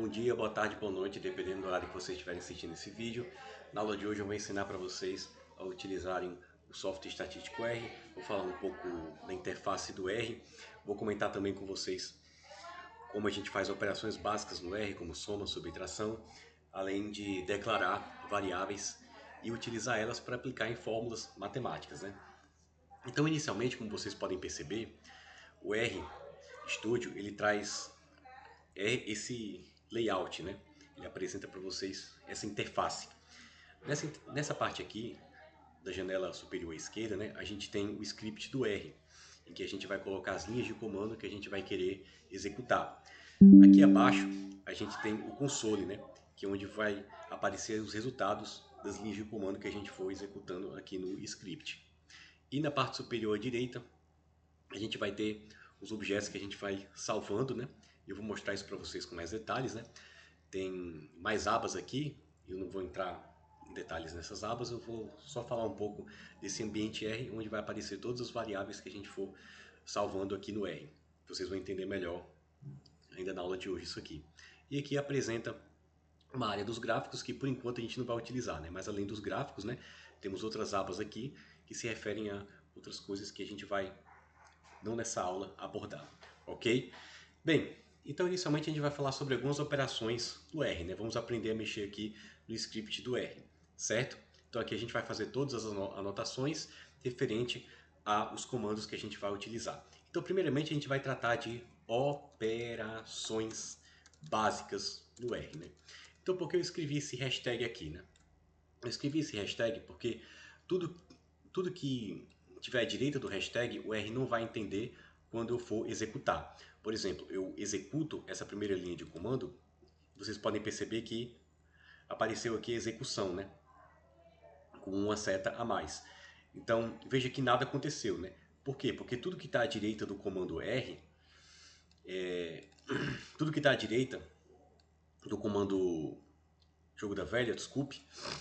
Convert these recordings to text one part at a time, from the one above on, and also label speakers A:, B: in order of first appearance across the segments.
A: Bom dia, boa tarde, boa noite, dependendo do horário que vocês estiverem assistindo esse vídeo. Na aula de hoje eu vou ensinar para vocês a utilizarem o software estatístico R. Vou falar um pouco da interface do R. Vou comentar também com vocês como a gente faz operações básicas no R, como soma, subtração, além de declarar variáveis e utilizar elas para aplicar em fórmulas matemáticas, né? Então, inicialmente, como vocês podem perceber, o R Studio ele traz esse layout, né? Ele apresenta para vocês essa interface. Nessa parte aqui da janela superior esquerda, né, a gente tem o script do R, em que a gente vai colocar as linhas de comando que a gente vai querer executar. Aqui abaixo a gente tem o console, né, que é onde vai aparecer os resultados das linhas de comando que a gente for executando aqui no script. E na parte superior à direita a gente vai ter os objetos que a gente vai salvando, né? Eu vou mostrar isso para vocês com mais detalhes, né? Tem mais abas aqui, eu não vou entrar em detalhes nessas abas, eu vou só falar um pouco desse ambiente R, onde vai aparecer todas as variáveis que a gente for salvando aqui no R. Vocês vão entender melhor ainda na aula de hoje isso aqui. E aqui apresenta uma área dos gráficos que por enquanto a gente não vai utilizar, né? Mas além dos gráficos, né, temos outras abas aqui que se referem a outras coisas que a gente vai, não nessa aula, abordar, ok? Bem, então inicialmente a gente vai falar sobre algumas operações do R, né? Vamos aprender a mexer aqui no script do R, certo? Então aqui a gente vai fazer todas as anotações referente aos comandos que a gente vai utilizar. Então primeiramente a gente vai tratar de operações básicas do R, né? Então por que eu escrevi esse hashtag aqui, né? Eu escrevi esse hashtag porque tudo, tudo que tiver à direita do hashtag, o R não vai entender quando eu for executar. Por exemplo, eu executo essa primeira linha de comando, vocês podem perceber que apareceu aqui a execução, né? Com uma seta a mais. Então, veja que nada aconteceu, né? Por quê? Porque tudo que está à direita do comando R, tudo que está à direita do comando jogo da velha, desculpe,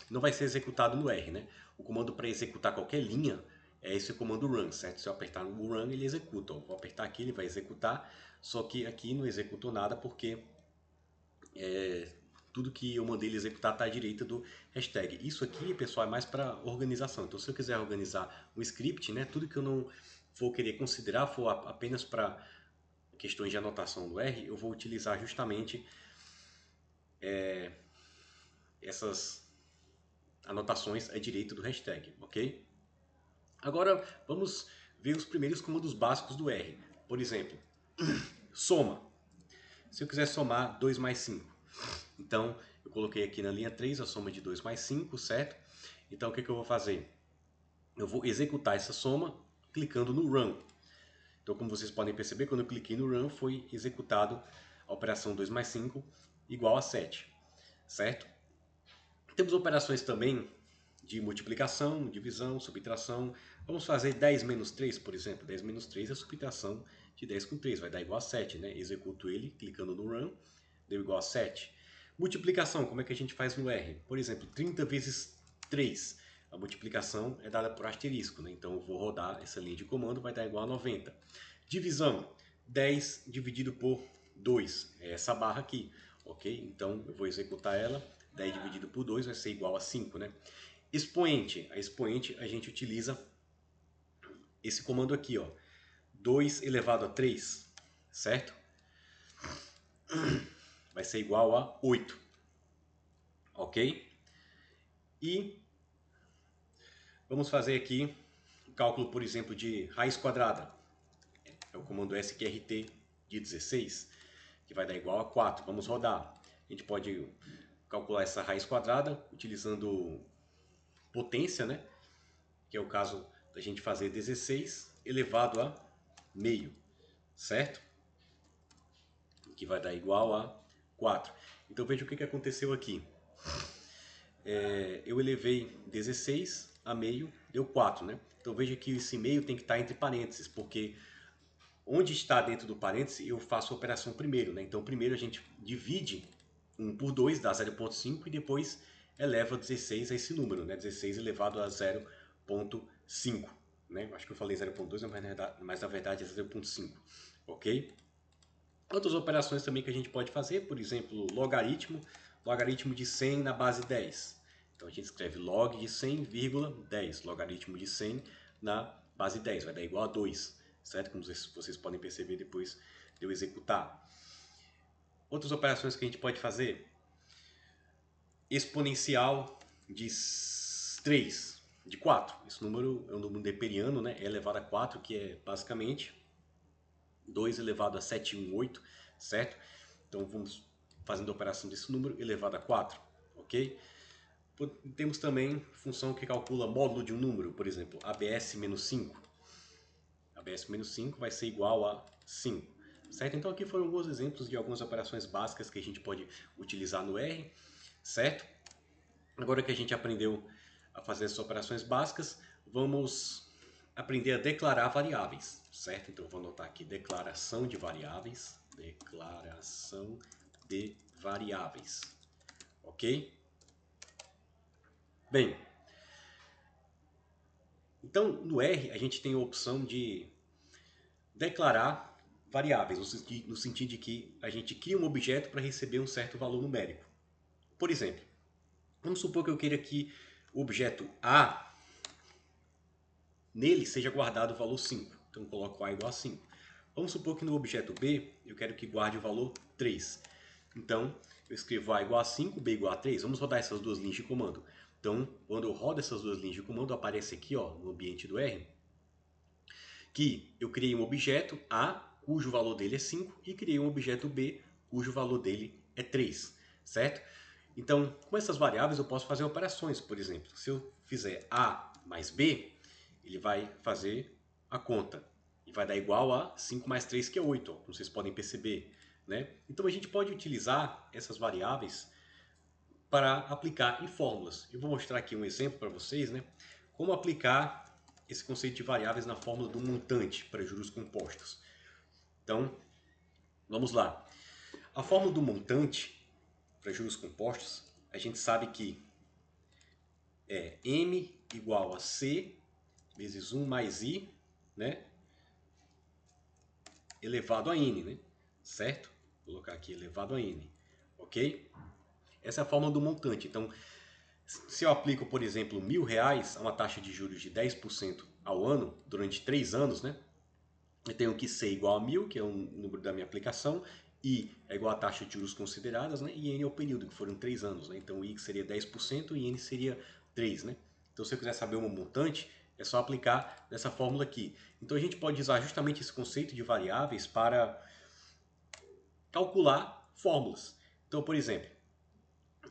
A: não vai ser executado no R, né? O comando para executar qualquer linha é esse comando run, certo? Se eu apertar no run, ele executa. Ó, vou apertar aqui, ele vai executar, só que aqui não executou nada porque tudo que eu mandei ele executar está à direita do hashtag. Isso aqui, pessoal, é mais para organização. Então, se eu quiser organizar um script, né, tudo que eu não for querer considerar for apenas para questões de anotação do R, eu vou utilizar justamente essas anotações à direita do hashtag, ok? Agora vamos ver os primeiros comandos básicos do R. Por exemplo, soma. Se eu quiser somar 2 mais 5, então eu coloquei aqui na linha 3 a soma de 2 mais 5, certo? Então o que eu vou fazer? Eu vou executar essa soma clicando no Run. Então, como vocês podem perceber, quando eu cliquei no Run, foi executado a operação 2 mais 5 igual a 7, certo? Temos operações também de multiplicação, divisão, subtração. Vamos fazer 10 menos 3, por exemplo. 10 menos 3 é a subtração de 10 com 3, vai dar igual a 7, né? Executo ele clicando no Run, deu igual a 7. Multiplicação, como é que a gente faz no R? Por exemplo, 30 vezes 3. A multiplicação é dada por asterisco, né? Então eu vou rodar essa linha de comando, vai dar igual a 90. Divisão, 10 dividido por 2, é essa barra aqui, ok? Então eu vou executar ela, 10 dividido por 2 vai ser igual a 5, né? Expoente, a expoente a gente utiliza esse comando aqui, ó, 2 elevado a 3, certo? Vai ser igual a 8, ok? E vamos fazer aqui o cálculo, por exemplo, de raiz quadrada. É o comando sqrt de 16, que vai dar igual a 4. Vamos rodar. A gente pode calcular essa raiz quadrada utilizando potência, né? Que é o caso da gente fazer 16 elevado a meio, certo? Que vai dar igual a 4. Então veja o que aconteceu aqui. Eu elevei 16 a meio, deu 4, né? Então veja que esse meio tem que estar entre parênteses, porque onde está dentro do parêntese eu faço a operação primeiro, né? Então primeiro a gente divide 1 por 2, dá 0,5 e depois eleva 16 a esse número, né? 16 elevado a 0,5, né? Acho que eu falei 0,2, mas na verdade é 0,5, ok? Outras operações também que a gente pode fazer, por exemplo, logaritmo de 100 na base 10. Então a gente escreve log de 100,10, logaritmo de 100 na base 10, vai dar igual a 2, certo? Como vocês podem perceber depois de eu executar. Outras operações que a gente pode fazer, exponencial de 3, de 4. Esse número é um número neperiano, né? É elevado a 4, que é basicamente 2 elevado a 718, certo? Então vamos fazendo a operação desse número elevado a 4, ok? Temos também função que calcula módulo de um número, por exemplo, ABS-5. ABS-5 vai ser igual a 5, certo? Então aqui foram alguns exemplos de algumas operações básicas que a gente pode utilizar no R, certo? Agora que a gente aprendeu a fazer essas operações básicas, vamos aprender a declarar variáveis, certo? Então eu vou anotar aqui declaração de variáveis, ok? Bem, então no R a gente tem a opção de declarar variáveis, no sentido de que a gente cria um objeto para receber um certo valor numérico. Por exemplo, vamos supor que eu queira que o objeto A, nele seja guardado o valor 5. Então eu coloco A igual a 5. Vamos supor que no objeto B eu quero que guarde o valor 3. Então eu escrevo A igual a 5, B igual a 3. Vamos rodar essas duas linhas de comando. Então quando eu rodo essas duas linhas de comando, aparece aqui ó, no ambiente do R, que eu criei um objeto A, cujo valor dele é 5, e criei um objeto B, cujo valor dele é 3, certo? Então, com essas variáveis eu posso fazer operações, por exemplo, se eu fizer A mais B, ele vai fazer a conta, e vai dar igual a 5 mais 3, que é 8, ó, como vocês podem perceber, né? Então a gente pode utilizar essas variáveis para aplicar em fórmulas. Eu vou mostrar aqui um exemplo para vocês, né? Como aplicar esse conceito de variáveis na fórmula do montante para juros compostos. Então, vamos lá. A fórmula do montante para juros compostos, a gente sabe que é M igual a C vezes 1 mais I, né? Elevado a N, né? Certo? Vou colocar aqui elevado a N, ok? Essa é a fórmula do montante. Então, se eu aplico, por exemplo, R$1.000 a uma taxa de juros de 10% ao ano, durante 3 anos, né? Eu tenho que C igual a 1.000, que é o número da minha aplicação, I é igual a taxa de juros consideradas, né? E N é o período, que foram 3 anos, né? Então I seria 10% e N seria 3, né? Então se eu quiser saber um montante, é só aplicar nessa fórmula aqui. Então a gente pode usar justamente esse conceito de variáveis para calcular fórmulas. Então, por exemplo,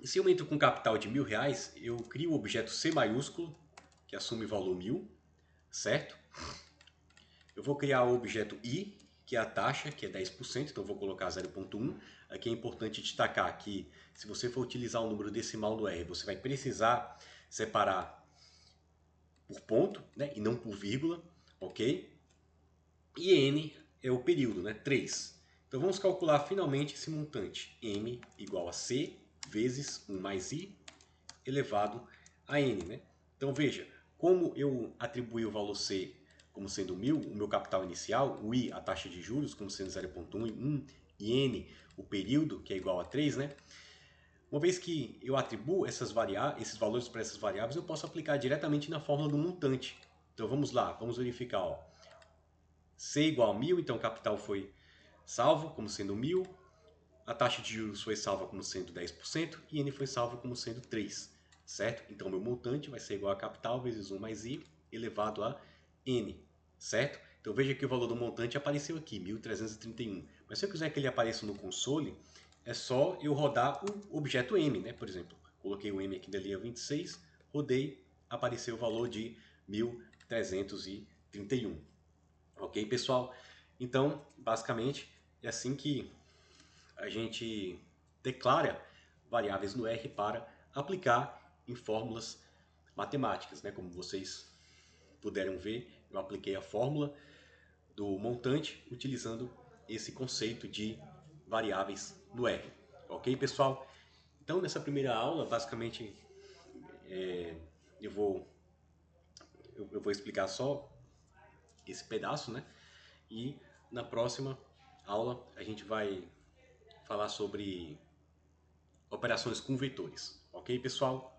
A: se eu entro com capital de R$1.000, eu crio o objeto C maiúsculo, que assume o valor 1.000, certo? Eu vou criar o objeto I, que é a taxa, que é 10%, então eu vou colocar 0,1. Aqui é importante destacar que se você for utilizar o número decimal no R, você vai precisar separar por ponto, né, e não por vírgula, ok? E N é o período, né, 3. Então vamos calcular finalmente esse montante. M igual a C vezes 1 mais I elevado a N, né? Então veja, como eu atribuí o valor C como sendo 1.000, o meu capital inicial, o I, a taxa de juros, como sendo 0,1 e N, o período, que é igual a 3, né? Uma vez que eu atribuo esses valores para essas variáveis, eu posso aplicar diretamente na fórmula do montante. Então vamos lá, vamos verificar. Ó. C igual a 1.000, então o capital foi salvo como sendo 1.000, a taxa de juros foi salva como sendo 10% e N foi salvo como sendo 3, certo? Então meu montante vai ser igual a capital vezes 1 mais I elevado a N, certo? Então veja que o valor do montante apareceu aqui, 1.331. Mas se eu quiser que ele apareça no console, é só eu rodar o objeto M, né? Por exemplo, coloquei o M aqui da linha 26, rodei, apareceu o valor de 1.331. Ok, pessoal? Então, basicamente, é assim que a gente declara variáveis no R para aplicar em fórmulas matemáticas, né? Como vocês puderam ver, eu apliquei a fórmula do montante utilizando esse conceito de variáveis no R. Ok, pessoal? Então, nessa primeira aula, basicamente, eu vou explicar só esse pedaço, né? E na próxima aula a gente vai falar sobre operações com vetores. Ok, pessoal?